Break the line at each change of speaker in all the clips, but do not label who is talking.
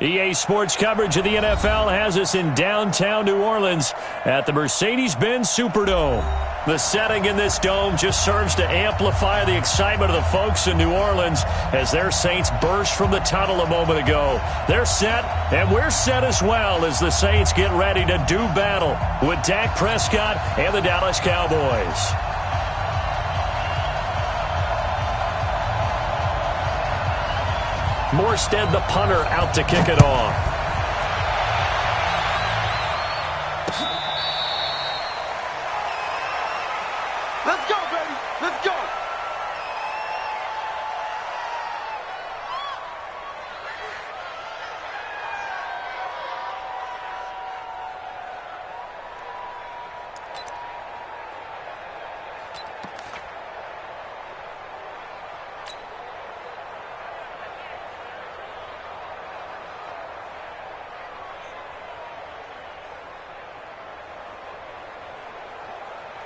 EA Sports coverage of the NFL has us in downtown New Orleans at the Mercedes-Benz Superdome. The setting in this dome just serves to amplify the excitement of the folks in New Orleans as their Saints burst from the tunnel a moment ago. They're set, and we're set as well as the Saints get ready to do battle with Dak Prescott and the Dallas Cowboys. Morstead, the punter, out to kick it off.
Let's go, baby. Let's go.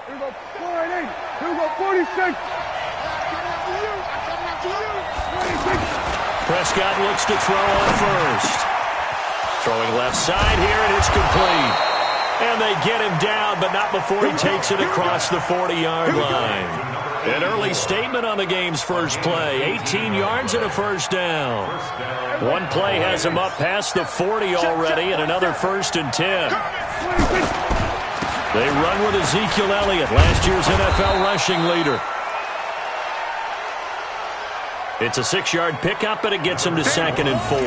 Here we go, 48. Here we go, 46.
Prescott looks to throw on first. Throwing left side here, and it's complete. And they get him down, but not before he takes it across the 40-yard line. An early statement on the game's first play. 18 yards and a first down. One play has him up past the 40 already, and another 1st and 10. They run with Ezekiel Elliott, last year's NFL rushing leader. It's a 6-yard pickup, and it gets him to 2nd and 4.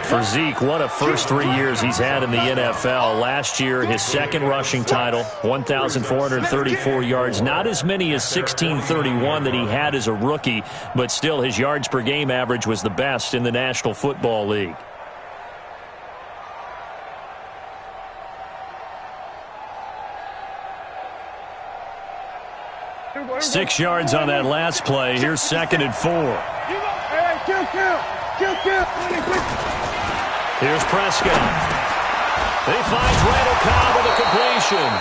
For Zeke, what a first 3 years he's had in the NFL. Last year, his 2nd rushing title, 1,434 yards. Not as many as 1,631 that he had as a rookie, but still his yards per game average was the best in the National Football League. 6 yards on that last play. Here's 2nd and 4. Here's Prescott. He finds Randall Cobb with a completion.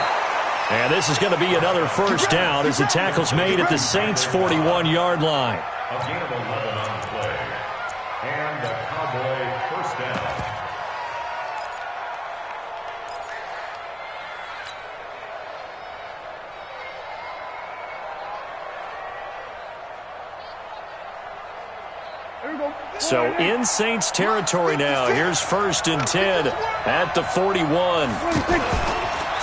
And this is going to be another first down as the tackle's made at the Saints' 41-yard line.
A gain of 11 on play. And the Cowboy first down.
So in Saints territory now. Here's 1st and 10 at the 41.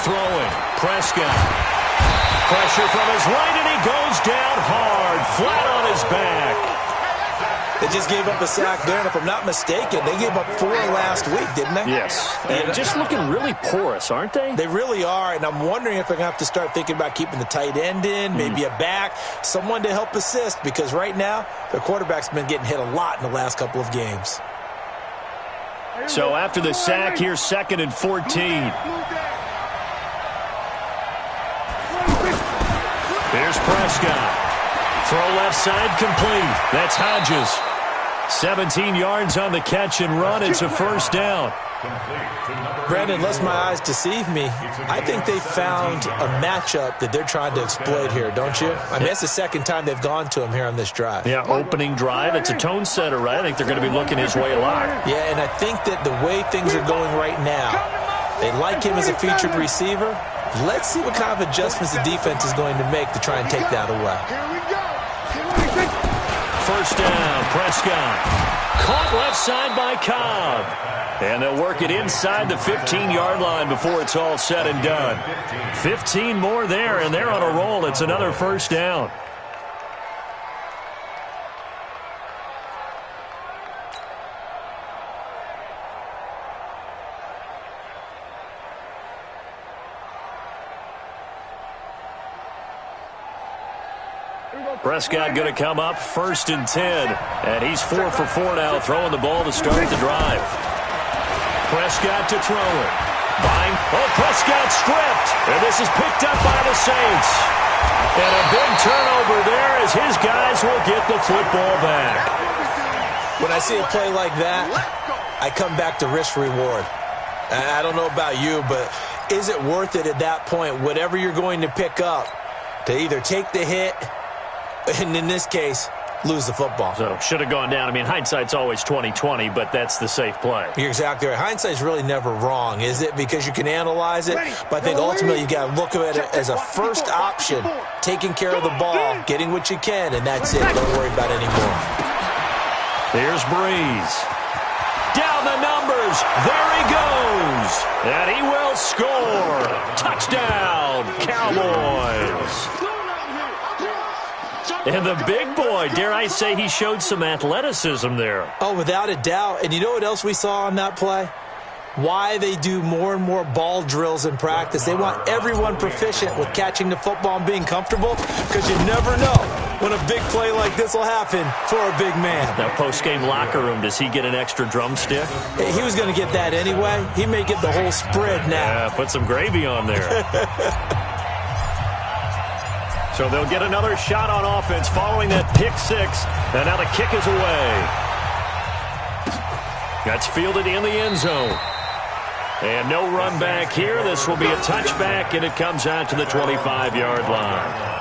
Throwing. Prescott. Pressure from his right, and he goes down hard, flat on his back.
They just gave up a sack there, and if I'm not mistaken, they gave up 4 last week, didn't they?
Yes. And just looking really porous, aren't they?
They really are, and I'm wondering if they're going to have to start thinking about keeping the tight end in, maybe a back, someone to help assist, because right now, their quarterback's been getting hit a lot in the last couple of games.
So after the sack, here's 2nd and 14. Here's Prescott. Throw left side complete. That's Hodges. 17 yards on the catch and run. It's a first down.
Brandon, unless my eyes deceive me, I think they found a matchup that they're trying to exploit here, don't you? I mean, that's the 2nd time they've gone to him here on this drive.
Yeah, opening drive. It's a tone setter, right? I think they're going to be looking his way a lot.
Yeah, and I think that the way things are going right now, they like him as a featured receiver. Let's see what kind of adjustments the defense is going to make to try and take that away.
First down, Prescott. Caught left side by Cobb. And they'll work it inside the 15-yard line before it's all said and done. 15 more there, and they're on a roll. It's another first down. Prescott going to come up 1st and 10. And he's 4 for 4 now, throwing the ball to start the drive. Prescott to throw it. Prescott stripped. And this is picked up by the Saints. And a big turnover there as his guys will get the football back.
When I see a play like that, I come back to risk-reward. I don't know about you, but is it worth it at that point, whatever you're going to pick up, to either take the hit, and in this case, lose the football.
So should have gone down. I mean, hindsight's always 20/20, but that's the safe play.
You're exactly right. Hindsight's really never wrong, is it? Because you can analyze it, but I think ultimately you got to look at it as a first option, taking care of the ball, getting what you can, and that's it. Don't worry about it anymore.
Here's Breeze. Down the numbers. There he goes. And he will score. Touchdown, Cowboys. And the big boy, dare I say, he showed some athleticism there.
Oh, without a doubt. And you know what else we saw on that play? Why they do more and more ball drills in practice. They want everyone proficient with catching the football and being comfortable, because you never know when a big play like this will happen for a big man.
Now, post-game locker room, does he get an extra drumstick?
He was going to get that anyway. He may get the whole spread now.
Yeah, put some gravy on there. So they'll get another shot on offense following that pick six. And now the kick is away. That's fielded in the end zone. And no run back here. This will be a touchback, and it comes out to the 25-yard line.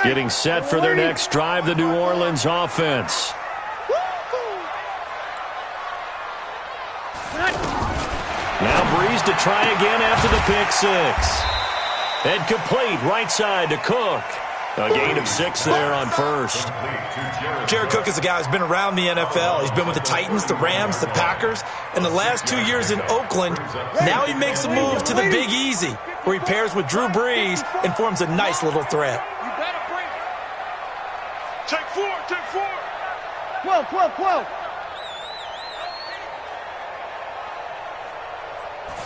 Getting set for their next drive, the New Orleans offense. Now Breeze to try again after the pick six. And complete right side to Cook. A gain of 6 there on first.
Jared Cook is a guy who's been around the NFL. He's been with the Titans, the Rams, the Packers, and the last 2 years in Oakland. Now he makes a move to the Big Easy, where he pairs with Drew Brees and forms a nice little threat.
Take 4, take 4.
12, 12, 12.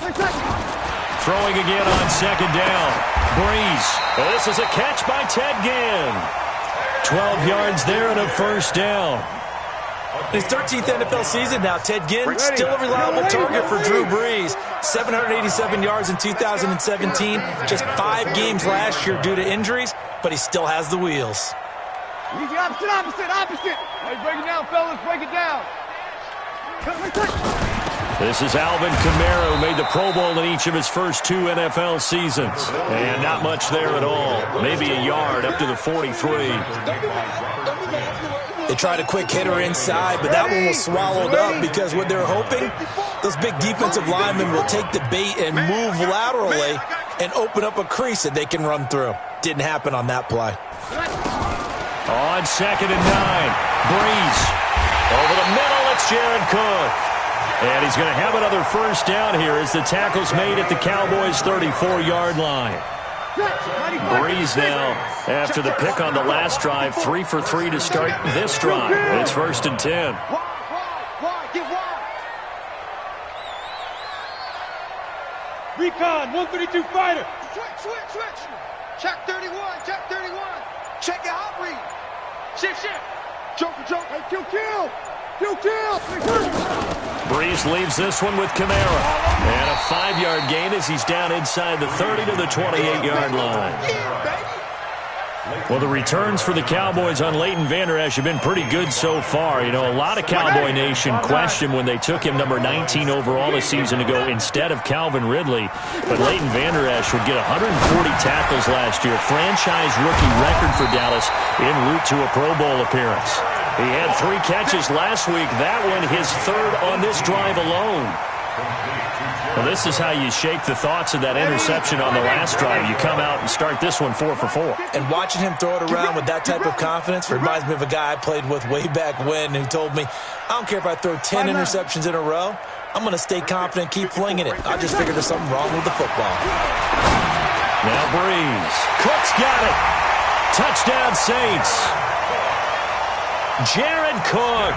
6 seconds.
Throwing again on second down. Breeze. This is a catch by Ted Ginn. 12 yards there and a first down.
His 13th NFL season now, Ted Ginn, still a reliable target for Drew Brees. 787 yards in 2017, just 5 games last year due to injuries, but he still has the wheels.
Easy, opposite. Hey, break it down, fellas, break it down.
This is Alvin Kamara, who made the Pro Bowl in each of his first 2 NFL seasons. And not much there at all. Maybe a yard up to the 43.
They tried a quick hitter inside, but that one was swallowed up because what they're hoping, those big defensive linemen will take the bait and move laterally and open up a crease that they can run through. Didn't happen on that play.
On second and 9, Breeze. Over the middle, it's Jared Cook. And he's going to have another first down here as the tackle's made at the Cowboys' 34-yard line. Breeze now, after the pick on the last drive, 3 for 3 to start this drive. It's first and 10.
Recon, 132 fighter.
Switch. Check 31. Check your hot read. Shift. Joker.
Hey, kill.
Breeze leaves this one with Kamara. And a 5-yard gain as he's down inside the 30 to the 28-yard line. Well, the returns for the Cowboys on Leighton Vander Esch have been pretty good so far. You know, a lot of Cowboy Nation questioned when they took him number 19 overall a season ago instead of Calvin Ridley. But Leighton Vander Esch would get 140 tackles last year, franchise rookie record for Dallas en route to a Pro Bowl appearance. He had 3 catches last week. That one his 3rd on this drive alone. Well, this is how you shake the thoughts of that interception on the last drive. You come out and start this one 4 for 4.
And watching him throw it around with that type of confidence reminds me of a guy I played with way back when who told me, I don't care if I throw 10 interceptions in a row, I'm going to stay confident, keep flinging it. I just figured there's something wrong with the football.
Now Breeze. Cook's got it. Touchdown Saints. Jared Cook.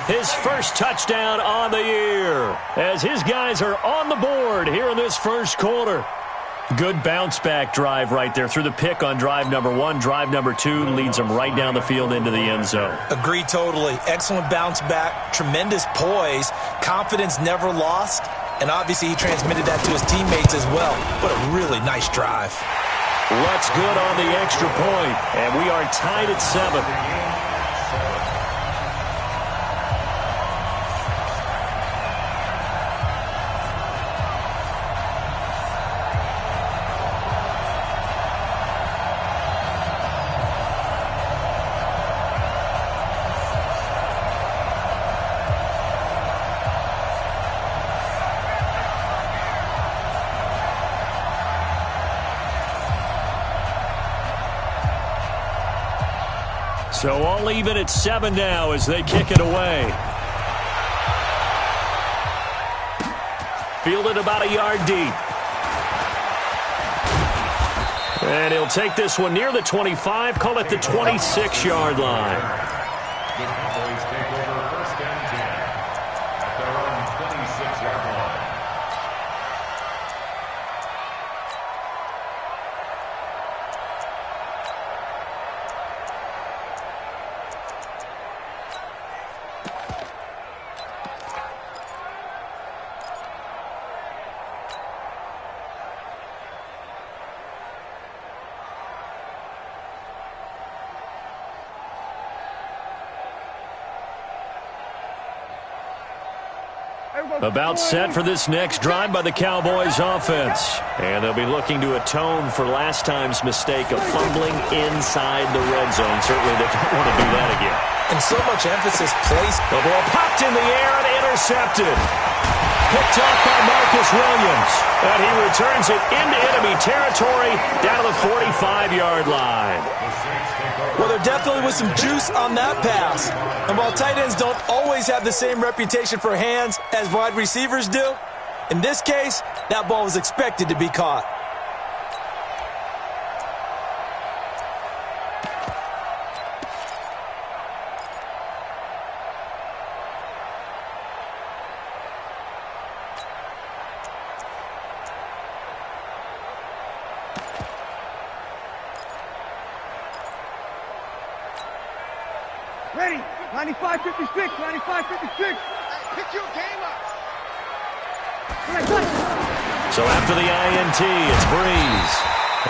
His first touchdown on the year as his guys are on the board here in this first quarter. Good bounce-back drive right there through the pick on drive number 1. Drive number 2 leads them right down the field into the end zone.
Agree totally. Excellent bounce back, tremendous poise, confidence never lost, and obviously he transmitted that to his teammates as well. What a really nice drive.
What's good on the extra point, and we are tied at 7. So all even at 7 now as they kick it away. Fielded about a yard deep. And he'll take this one near the 25, call it the 26-yard line.
The Cowboys take over 1st and 10 at their own 26-yard line.
About set for this next drive by the Cowboys offense. And they'll be looking to atone for last time's mistake of fumbling inside the red zone. Certainly they don't want to do that again.
And so much emphasis placed.
The ball popped in the air and intercepted. Picked off by Marcus Williams. And he returns it into enemy territory down to the 45-yard line.
Well, there definitely was some juice on that pass. And while tight ends don't always have the same reputation for hands as wide receivers do, in this case, that ball was expected to be caught.
Ready. 95-56. 95-56.
Pick your game up.
So after the INT, it's Breeze.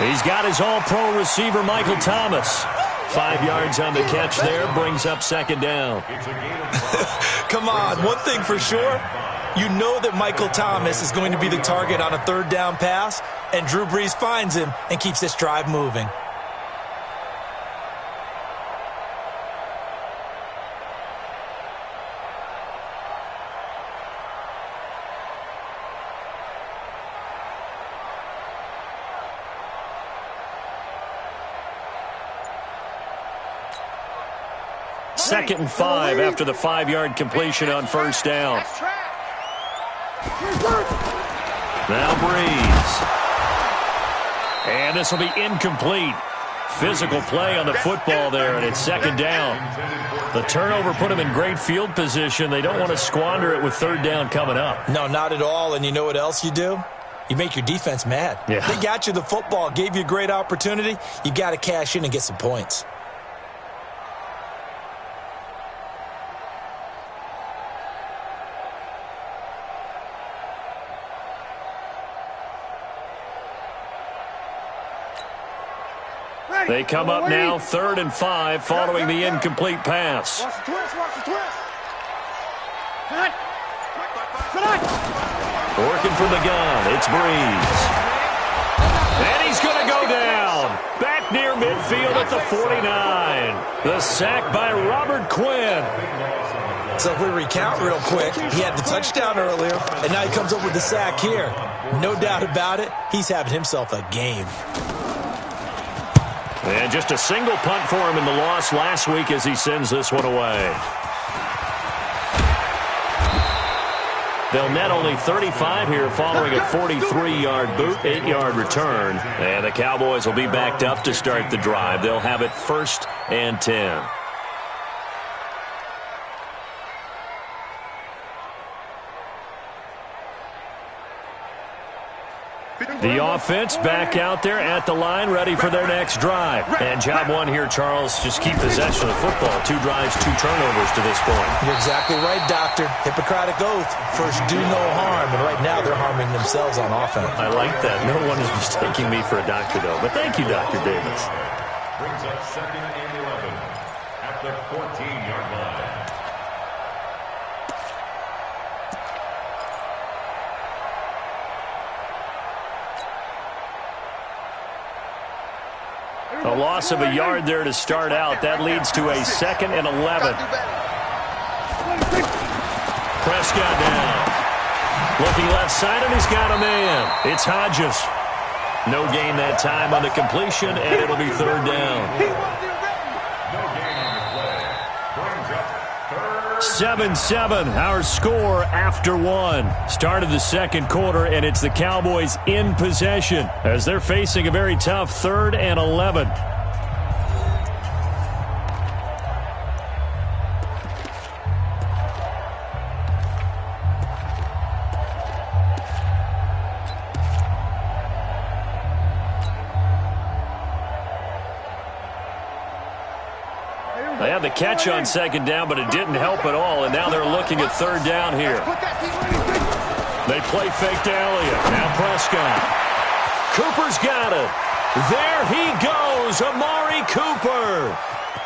He's got his all-pro receiver, Michael Thomas. 5 yards on the catch there, brings up 2nd down.
Come on, one thing for sure, you know that Michael Thomas is going to be the target on a 3rd down pass, and Drew Brees finds him and keeps this drive moving.
Second and 5 after the 5-yard completion on 1st down. Now Breeze. And this will be incomplete. Physical play on the football there, and it's 2nd down. The turnover put them in great field position. They don't want to squander it with 3rd down coming up.
No, not at all. And you know what else you do? You make your defense mad.
Yeah.
They got you the football, gave you a great opportunity. You got to cash in and get some points.
They come up now 3rd and 5 following the incomplete pass.
Watch the twist. Watch the twist.
Working from the gun, it's Breeze. And he's going to go down. Back near midfield at the 49. The sack by Robert Quinn.
So if we recount real quick, he had the touchdown earlier, and now he comes up with the sack here. No doubt about it, he's having himself a game.
And just a single punt for him in the loss last week as he sends this one away. They'll net only 35 here following a 43-yard boot, 8-yard return. And the Cowboys will be backed up to start the drive. They'll have it 1st and 10. The offense back out there at the line, ready for their next drive. And job one here, Charles, just keep possession of the football. 2 drives, 2 turnovers to this point.
You're exactly right, Doctor. Hippocratic oath. First, do no harm. And right now, they're harming themselves on offense.
I like that. No one is mistaking me for a doctor, though. But thank you, Dr. Davis.
Brings up 2nd and 11 at the 14-yard line.
A loss of a yard there to start out. That leads to a 2nd and 11. Prescott down. Looking left side, and he's got a man. It's Hodges. No gain that time on the completion, and it'll be 3rd down.
No gain on the play. Brings up 3rd.
7-7, our score after 1. Start of the second quarter, and it's the Cowboys in possession as they're facing a very tough 3rd and 11. They had the catch on 2nd down, but it didn't help at all, and now they're looking at 3rd down here. They play fake to Elliott. Now Prescott. Cooper's got it. There he goes, Amari Cooper.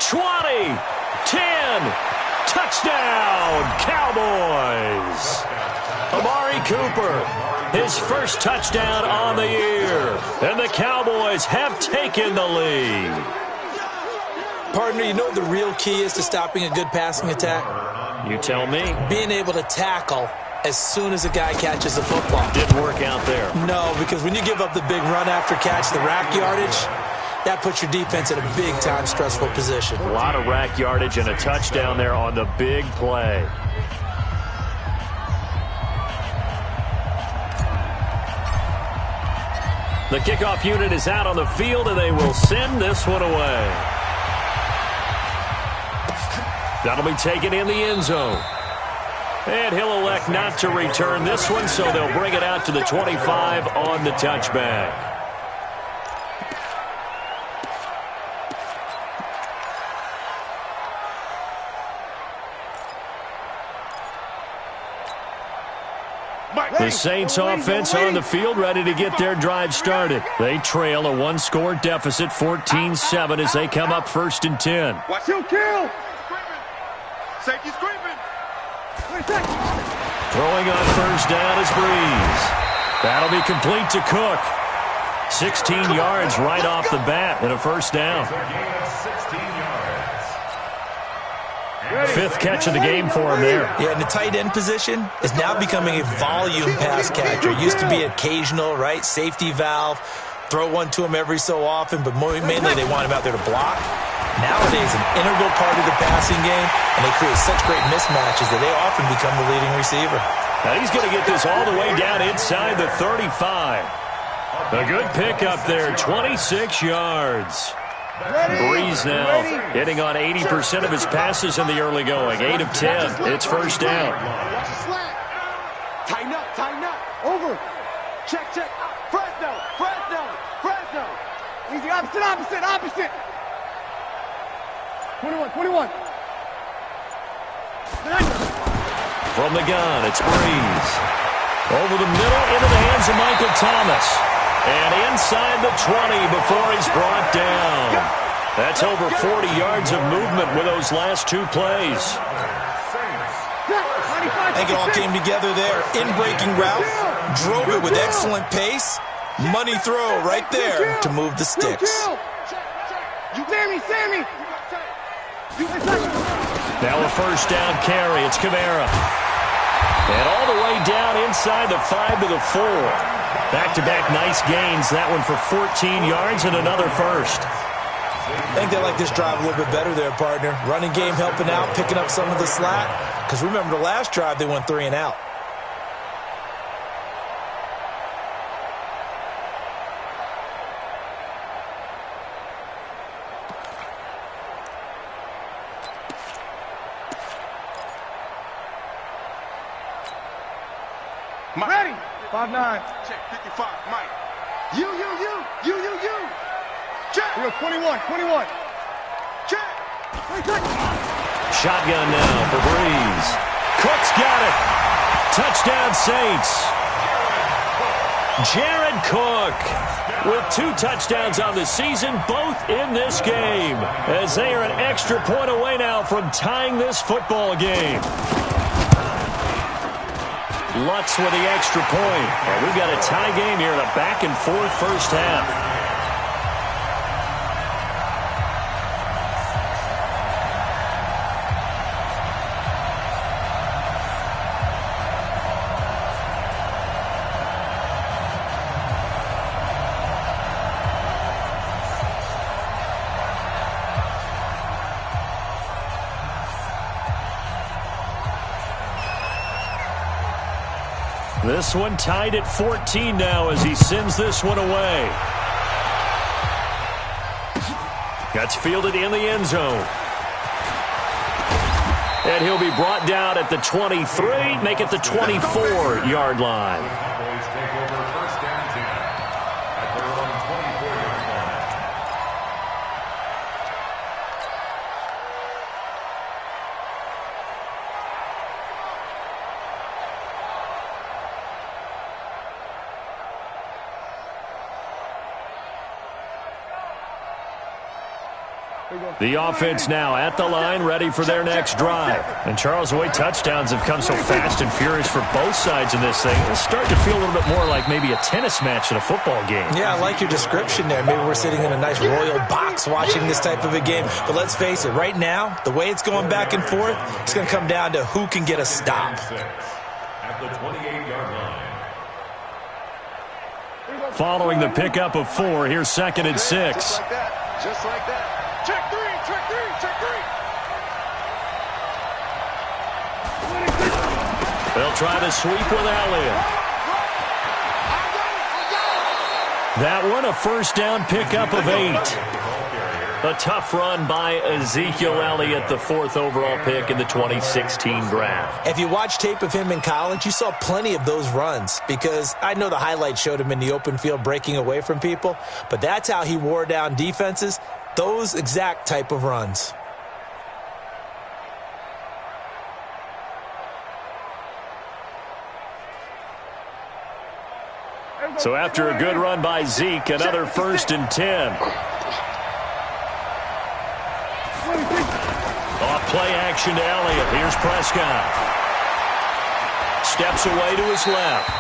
20, 10, touchdown, Cowboys. Amari Cooper, his first touchdown on the year, and the Cowboys have taken the lead.
Partner, you know what the real key is to stopping a good passing attack?
You tell me.
Being able to tackle as soon as a guy catches the football.
Didn't work out there.
No, because when you give up the big run after catch, the rack yardage, that puts your defense in a big-time stressful position.
A lot of rack yardage and a touchdown there on the big play. The kickoff unit is out on the field, and they will send this one away. That'll be taken in the end zone. And he'll elect not to return this one, so they'll bring it out to the 25 on the touchback. The Saints offense on the field, ready to get their drive started. They trail a 1-score deficit, 14-7, as they come up 1st and 10.
Watch him kill. Safety screaming.
Throwing on 1st down is Breeze. That'll be complete to Cook. 16 yards right off the bat and a 1st down.
It's a gain of 16 yards.
5th catch of the game for him there.
Yeah, and the tight end position is now becoming a volume pass catcher. It used to be occasional, right? Safety valve. Throw one to him every so often, but mainly they want him out there to block. Nowadays, an integral part of the passing game, and they create such great mismatches that they often become the leading receiver.
Now he's going to get this all the way down inside the 35. A good pickup there, 26 yards. Breeze now hitting on 80% of his passes in the early going. 8 of 10. It's 1st down.
Watch the slant. Tighten up, tighten up. Over. Check, check. Fresno, Fresno, Fresno. Easy, opposite, opposite, opposite. 21, 21.
From the gun, it's Breeze. Over the middle, into the hands of Michael Thomas. And inside the 20 before he's brought down. That's over 40 yards of movement with those last 2 plays.
I think it all came together there. In-breaking route, drove it with excellent pace. Money throw right there to move the sticks.
Sammy.
Now a 1st down carry. It's Kamara. And all the way down inside the 5 to the 4. Back-to-back nice gains. That one for 14 yards and another 1st.
I think they like this drive a little bit better there, partner. Running game helping out, picking up some of the slack. Because remember the last drive, they went 3 and out.
Ready. 5-9. Check 55, Mike. You. Check.
We go 21.
Check.
Shotgun now for Breeze. Cook's got it. Touchdown Saints. Jared Cook with 2 touchdowns on the season, both in this game, as they are an extra point away now from tying this football game. Lutz with the extra point. And we've got a tie game here in a back-and-forth first half. This one tied at 14 now as he sends this one away. That's fielded in the end zone. And he'll be brought down at the 23, make it the 24-yard line.
Cowboys take over first down 10 at their own 24-yard line.
The offense now at the line, ready for their next drive. And Charles, the way touchdowns have come so fast and furious for both sides in this thing, it's starting to feel a little bit more like maybe a tennis match in a football game.
Yeah, I like your description there. Maybe we're sitting in a nice royal box watching this type of a game. But let's face it, right now, the way it's going back and forth, it's going to come down to who can get a stop.
At the 28-yard line.
Following the pickup of 4, here's 2nd and 6.
Just like that. Just like that. Check 3.
They'll try to sweep with Elliott. That one, a first down pickup of 8. A tough run by Ezekiel Elliott, the 4th overall pick in the 2016 draft.
If you watch tape of him in college, you saw plenty of those runs because I know the highlights showed him in the open field breaking away from people, but that's how he wore down defenses, those exact type of runs.
So after a good run by Zeke, another 1st and 10. Off play action to Elliott. Here's Prescott. Steps away to his left.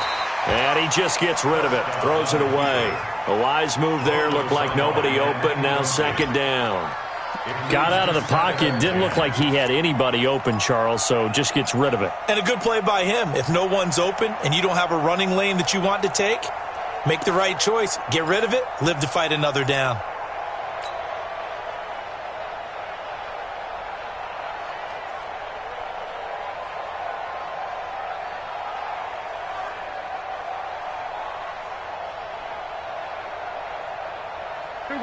And he just gets rid of it. Throws it away. A wise move there. Looked like nobody open. Now 2nd down. Got out of the pocket. Didn't look like he had anybody open, Charles, so just gets rid of it.
And a good play by him. If no one's open and you don't have a running lane that you want to take, make the right choice. Get rid of it. Live to fight another down.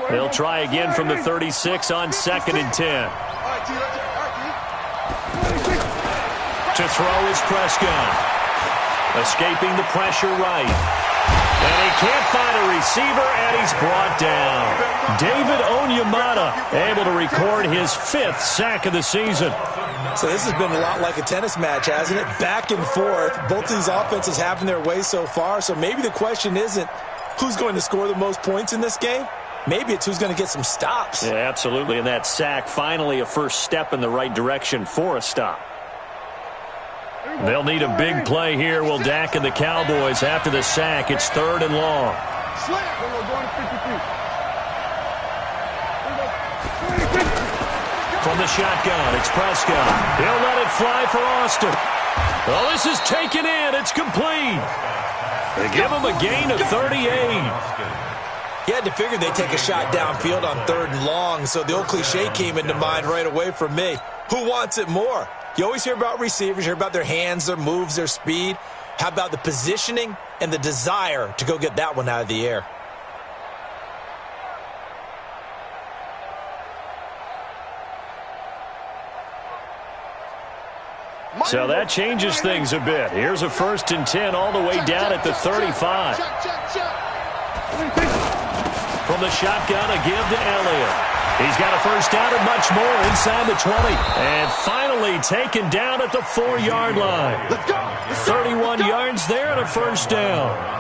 They'll try again from the 36 on 2nd and 10. To throw is Prescott. Escaping the pressure right. And he can't find a receiver, and he's brought down. David Onyemata able to record his 5th sack of the season.
So this has been a lot like a tennis match, hasn't it? Back and forth. Both of these offenses having their way so far. So maybe the question isn't who's going to score the most points in this game. Maybe it's who's going to get some stops.
Yeah, absolutely. And that sack, finally a first step in the right direction for a stop. They'll need a big play here, will Dak and the Cowboys. After the sack, it's 3rd and long. From the shotgun, it's Prescott. He'll let it fly for Austin. Well, this is taken in. It's complete. They give him a gain of 38.
You had to figure they'd take a shot downfield on 3rd and long, so the old cliche came into mind right away from me. Who wants it more? You always hear about receivers, hear about their hands, their moves, their speed. How about the positioning and the desire to go get that one out of the air?
So that changes things a bit. Here's a 1st and 10 all the way down at the 35. From the shotgun, a give to Elliott. He's got a first down and much more inside the 20. And finally taken down at the 4-yard line. 31 yards there and a first down.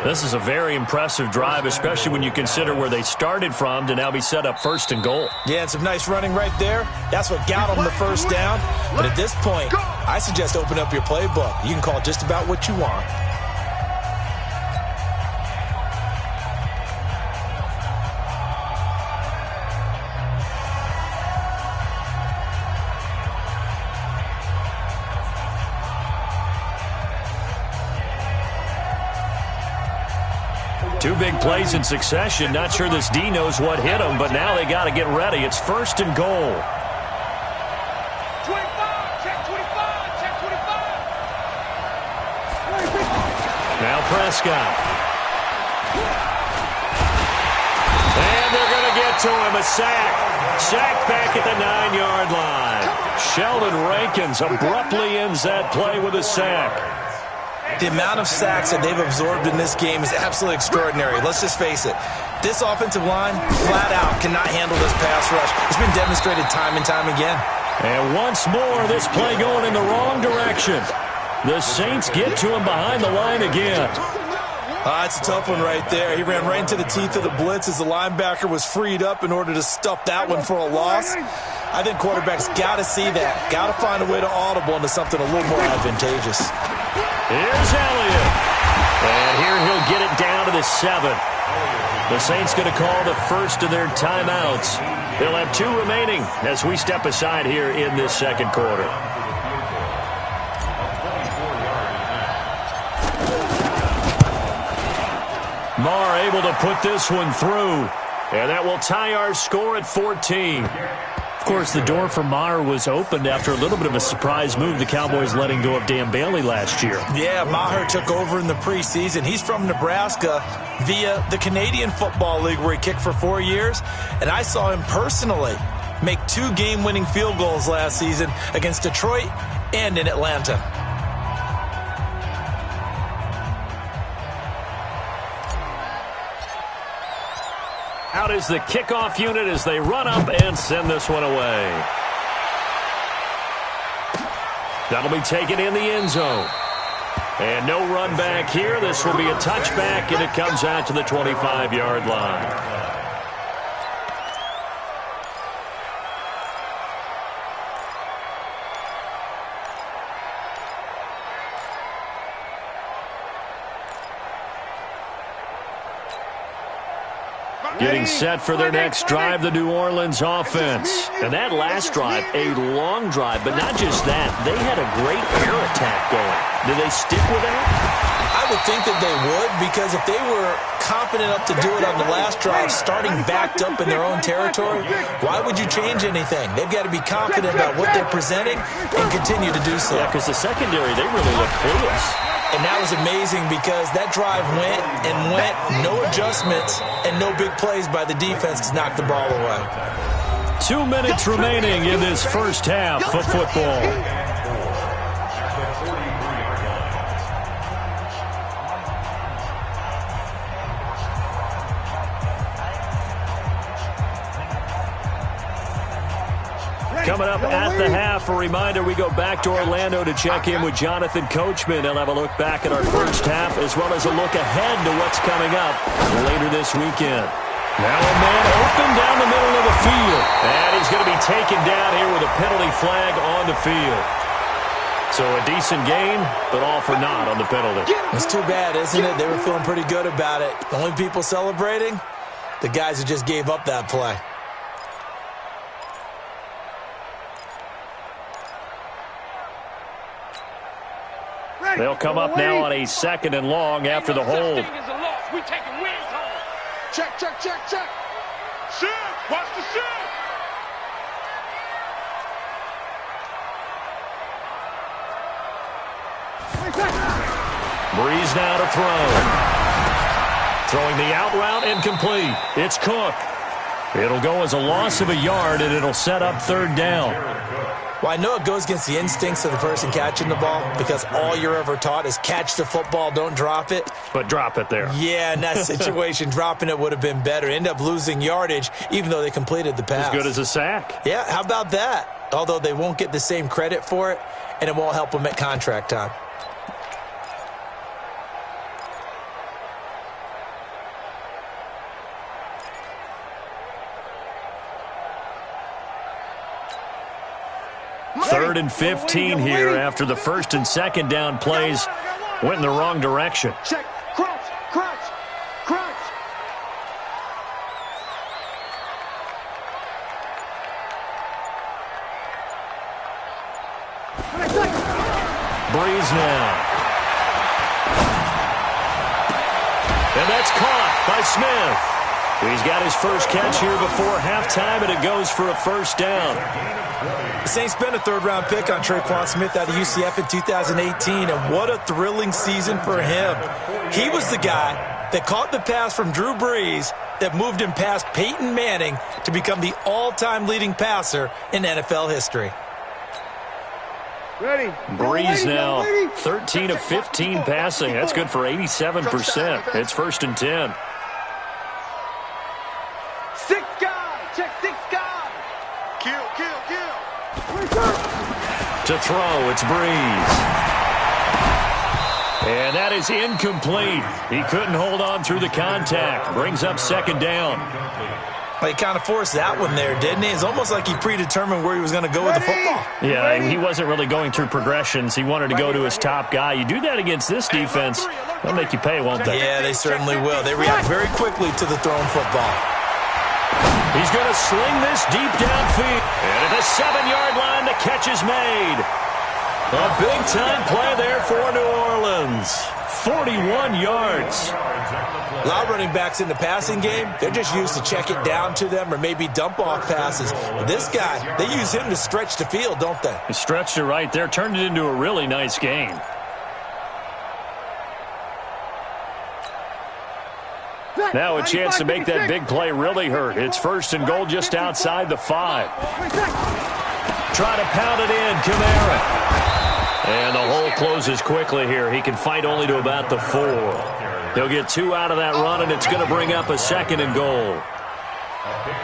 This is a very impressive drive, especially when you consider where they started from to now be set up first and goal.
Yeah, and some nice running right there. That's what got them the first down. But at this point, I suggest open up your playbook. You can call just about what you want.
Two big plays in succession. Not sure this D knows what hit him, but now they got to get ready. It's first and goal.
25, check 25, check 25.
Now Prescott. And they're going to get to him. A sack. Sacked back at the 9-yard line. Sheldon Rankins abruptly ends that play with a sack.
The amount of sacks that they've absorbed in this game is absolutely extraordinary. Let's just face it. This offensive line, flat out, cannot handle this pass rush. It's been demonstrated time and time again.
And once more, this play going in the wrong direction. The Saints get to him behind the line again.
It's a tough one right there. He ran right into the teeth of the blitz as the linebacker was freed up in order to stuff that one for a loss. I think quarterbacks got to see that. Got to find a way to audible into something a little more advantageous.
Here's Elliott. And here he'll get it down to the 7. The Saints going to call the first of their timeouts. They'll have 2 remaining as we step aside here in this second quarter. Marr able to put this one through. And that will tie our score at 14. Of course, the door for Maher was opened after a little bit of a surprise move, the Cowboys letting go of Dan Bailey last year.
Yeah, Maher took over in the preseason. He's from Nebraska via the Canadian Football League where he kicked for 4 years. And I saw him personally make 2 game-winning field goals last season against Detroit and in Atlanta.
Out is the kickoff unit as they run up and send this one away. That'll be taken in the end zone. And no run back here. This will be a touchback, and it comes out to the 25-yard line. Getting set for their next drive, the New Orleans offense. And that last drive, a long drive, but not just that. They had a great air attack going. Did they stick with that?
I would think that they would, because if they were confident enough to do it on the last drive, starting backed up in their own territory, why would you change anything? They've got to be confident about what they're presenting and continue to do so.
Yeah, because the secondary, they really look clueless.
And that was amazing because that drive went and went, no adjustments, and no big plays by the defense to knock the ball away.
2 minutes remaining in this first half of football. Coming up at the half, a reminder, we go back to Orlando to check in with Jonathan Coachman. He'll have a look back at our first half as well as a look ahead to what's coming up later this weekend. Now a man open down the middle of the field. And he's going to be taken down here with a penalty flag on the field. So a decent game, but all for naught on the penalty.
It's too bad, isn't it? They were feeling pretty good about it. The only people celebrating, the guys who just gave up that play.
They'll come up now on a 2nd and long after the hold.
We taking wins home. Check, check, check, check. Shoot. Watch the shoot.
Breeze now to throw. Throwing the out route incomplete. It's Cook. It'll go as a loss of a yard, and it'll set up 3rd down.
Well, I know it goes against the instincts of the person catching the ball because all you're ever taught is catch the football, don't drop it.
But drop it there.
Yeah, in that situation, dropping it would have been better. End up losing yardage, even though they completed the pass.
As good as a sack.
Yeah, how about that? Although they won't get the same credit for it, and it won't help them at contract time.
Third and 15 here after the first and second down plays went in the wrong direction.
Check. Crouch. Crouch. Crouch.
Breeze now. And that's caught by Smith. He's got his first catch here before halftime, and it goes for a first down.
The Saints spent a third-round pick on Traquan Smith out of UCF in 2018, and what a thrilling season for him. He was the guy that caught the pass from Drew Brees that moved him past Peyton Manning to become the all-time leading passer in NFL history.
Ready.
Breeze now 13 of 15 passing. That's good for 87%. It's first and 10.
Six guy. Check six guy.
Kill.
To throw, it's Breeze. And that is incomplete. He couldn't hold on through the contact. Brings up second down.
He kind of forced that one there, didn't he? It's almost like he predetermined where he was going to go with the football.
Yeah, he wasn't really going through progressions. He wanted to go to his top guy. You do that against this defense, they'll make you pay, won't they?
Yeah, they certainly will. They react very quickly to the thrown football.
He's going to sling this deep downfield. And at the 7-yard line, the catch is made. A big-time play there for New Orleans. 41 yards.
A lot of running backs in the passing game, they're just used to check it down to them or maybe dump-off passes. But this guy, they use him to stretch the field, don't they?
He stretched it right there, turned it into a really nice game. Now a chance to make that big play really hurt. It's first and goal just outside the 5. Try to pound it in, Kamara. And the hole closes quickly here. He can fight only to about the 4. He'll get 2 out of that run, and it's going to bring up a second and goal.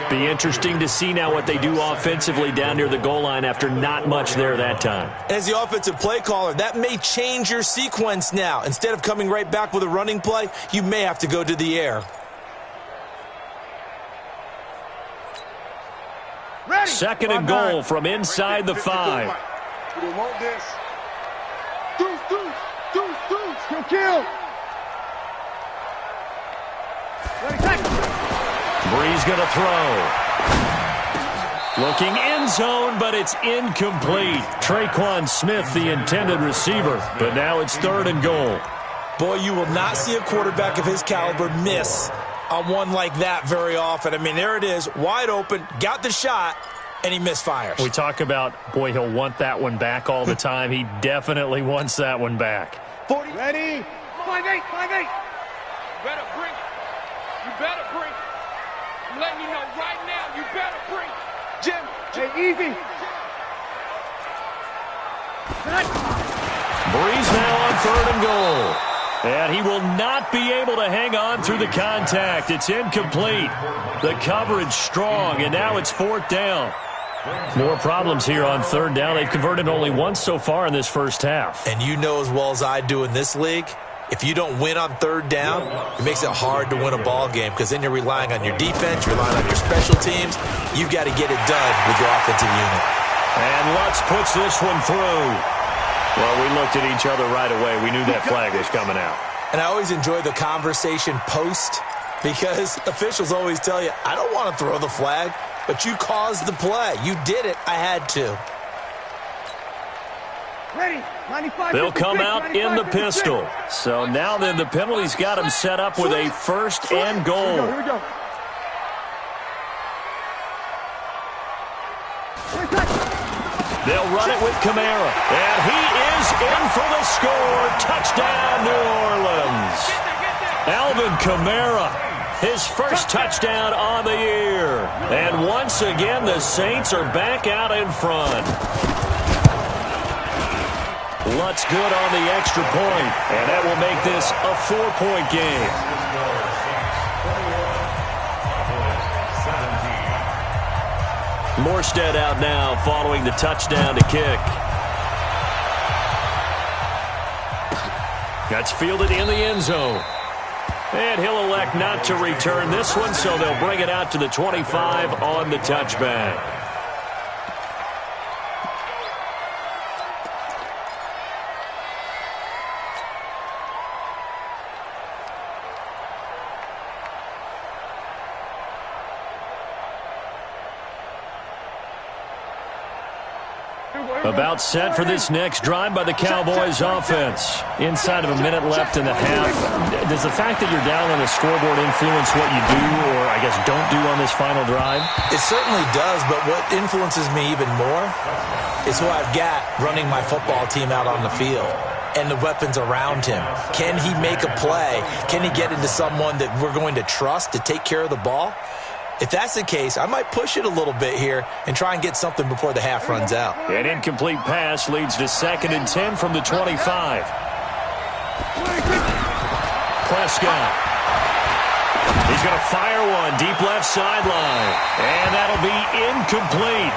Be interesting to see now what they do offensively down near the goal line after not much there that time.
As the offensive play caller, that may change your sequence now. Instead of coming right back with a running play, you may have to go to the air.
Ready.
Second and goal from inside the 5.
We don't want this.
Deuce. Kill. Ready, second.
Breeze going to throw. Looking end zone, but it's incomplete. Traquan Smith, the intended receiver, but now it's third and goal.
Boy, you will not see a quarterback of his caliber miss on one like that very often. I mean, there it is, wide open, got the shot, and he misfires.
We talk about, boy, he'll want that one back all the time. He definitely wants that one back.
40. Ready. 5-8.
Better bring it. You better bring it. I'm letting you know right now, you better bring it.
Jim. Hey, easy.
Breeze now on third and goal. And he will not be able to hang on through the contact. It's incomplete. The coverage strong, and now it's fourth down. More problems here on third down. They've converted only once so far in this first half.
And you know as well as I do in this league, if you don't win on third down, it makes it hard to win a ball game because then you're relying on your defense, you're relying on your special teams. You've got to get it done with your offensive unit.
And Lutz puts this one through. Well, we looked at each other right away. We knew that flag was coming out.
And I always enjoy the conversation post because officials always tell you, I don't want to throw the flag, but you caused the play. You did it. I had to.
Ready. 95.
They'll come out in the pistol. So now then the penalty's got him set up with a first and goal.
Here we go.
They'll run it with Kamara. And he is in for the score. Touchdown, New Orleans. Alvin Kamara, his first touchdown on the year. And once again, the Saints are back out in front. Lutz good on the extra point, and that will make this a 4-point game. Morstead out now following the touchdown to kick. That's fielded in the end zone. And he'll elect not to return this one, so they'll bring it out to the 25 on the touchback. About set for this next drive by the Cowboys offense. Inside of a minute left in the half. Does the fact that you're down on the scoreboard influence what you do, or I guess don't do on this final drive?
It certainly does, but what influences me even more is who I've got running my football team out on the field and the weapons around him. Can he make a play? Can he get into someone that we're going to trust to take care of the ball? If that's the case, I might push it a little bit here and try and get something before the half runs out.
An incomplete pass leads to 2nd and 10 from the 25. Prescott. He's going to fire one deep left sideline. And that'll be incomplete.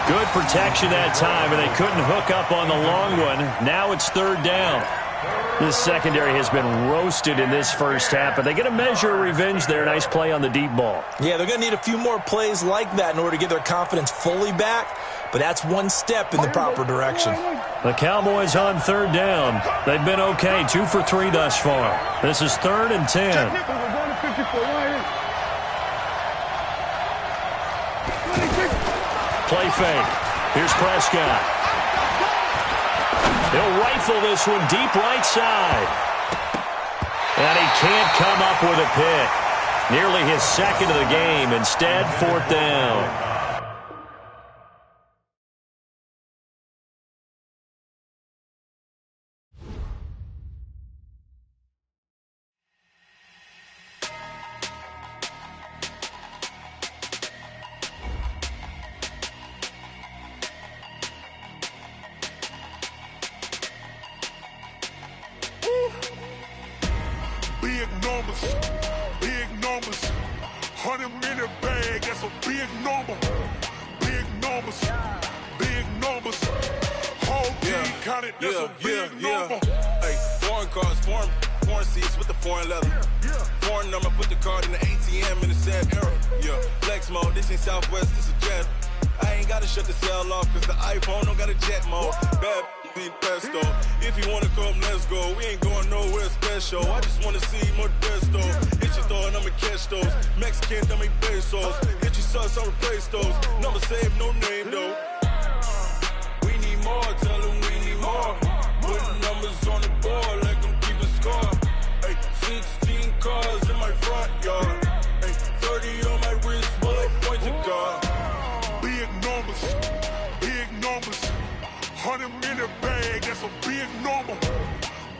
Good protection that time, and they couldn't hook up on the long one. Now it's 3rd down. This secondary has been roasted in this first half, but they get a measure of revenge there. Nice play on the deep ball.
Yeah, they're going to need a few more plays like that in order to get their confidence fully back, but that's one step in the proper direction.
The Cowboys on 3rd down. They've been okay, 2 for 3 thus far. This is 3rd and 10. Play fake. Here's Prescott. He'll rifle this one deep right side. And he can't come up with a pick. Nearly his 2nd of the game. Instead, 4th down.
Big numbers, 100-minute bag, that's a big number. Big numbers, whole team counted, that's a big number.
Hey, foreign cars, foreign seats with the foreign leather. Foreign number, put the card in the ATM in the sad era. Yeah, flex mode, this ain't Southwest, this a jet. I ain't gotta shut the cell off, cause the iPhone don't got a jet mode. Bad need pesto. If you wanna come, let's go. We ain't going nowhere special. I just wanna see more desto. Hit your throw and I'ma catch those. Mexican, dummy pesos. Hit your sauce, I'll replace those. Number save, no name though. We need more, tell them we need more. Putting numbers on the board, let them keep a score. Hey, 16 cars in my front yard. Hey, 30 on my wrist, bullet point to God.
Big numbers, 100-minute bag, that's a big number.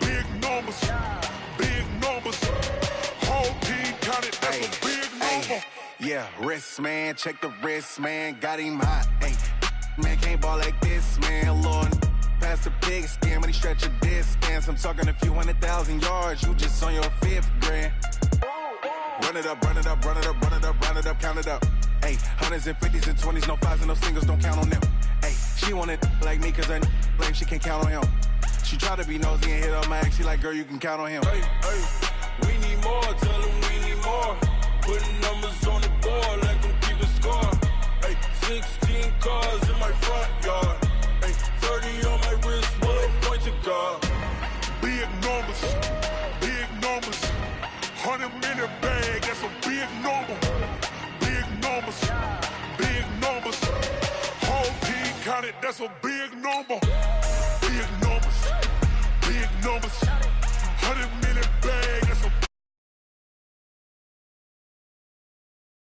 Big numbers, whole team counted, that's a big number.
Yeah, wrist man, check the wrist man, got him hot. Ay, man can't ball like this, man. Lord, past the pig skin when he stretch a distance. I'm talking a few 100,000 yards, you just on your 5th grand. Run it up, count it up. Ay, 100s and 50s and 20s, no 5s and no singles, don't count on them. Ay, she want it like me cause her blame, she can't count on him. She try to be nosy and hit up my ex, she like, girl, you can count on him.
Hey, we need more, tell them we need more. Putting numbers on the board, let them keep a score. Hey, 16 cars in my front yard. Hey, 30 on my wrist, bullet point to God.
Big numbers, 100-minute bag, that's a big number. Big numbers, whole team counted, that's a big number.